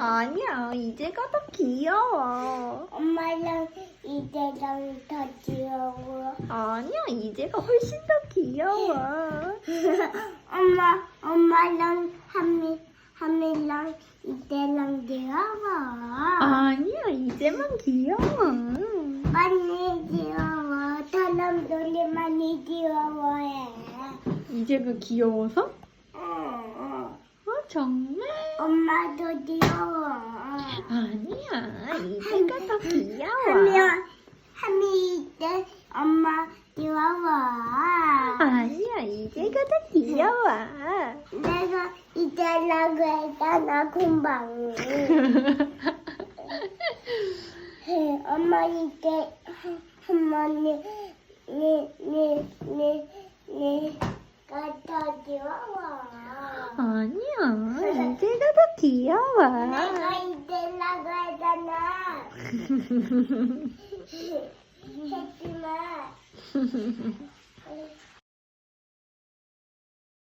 아니야, 이제가 더 귀여워. 엄마랑 이제랑 더 귀여워. 아니야, 이제가 훨씬 더 귀여워. 엄마랑 하미랑 이제랑 귀여워. 아니야, 이제만 귀여워. 많이 귀여워. 사람들이 많이 귀여워해. 이제가 귀여워서? 응. 정말? 엄마도 귀여워. 아니야, 이제가 더 귀여워. 하미 이제 엄마 귀여워. 아니야, 이제가 더 귀여워. 내가 이제라고 했잖아 금방. 엄마 이제 할머니 더 귀여워. 아니야, 이제가 더 귀여워. 내가 이제라고 했잖아. 했지만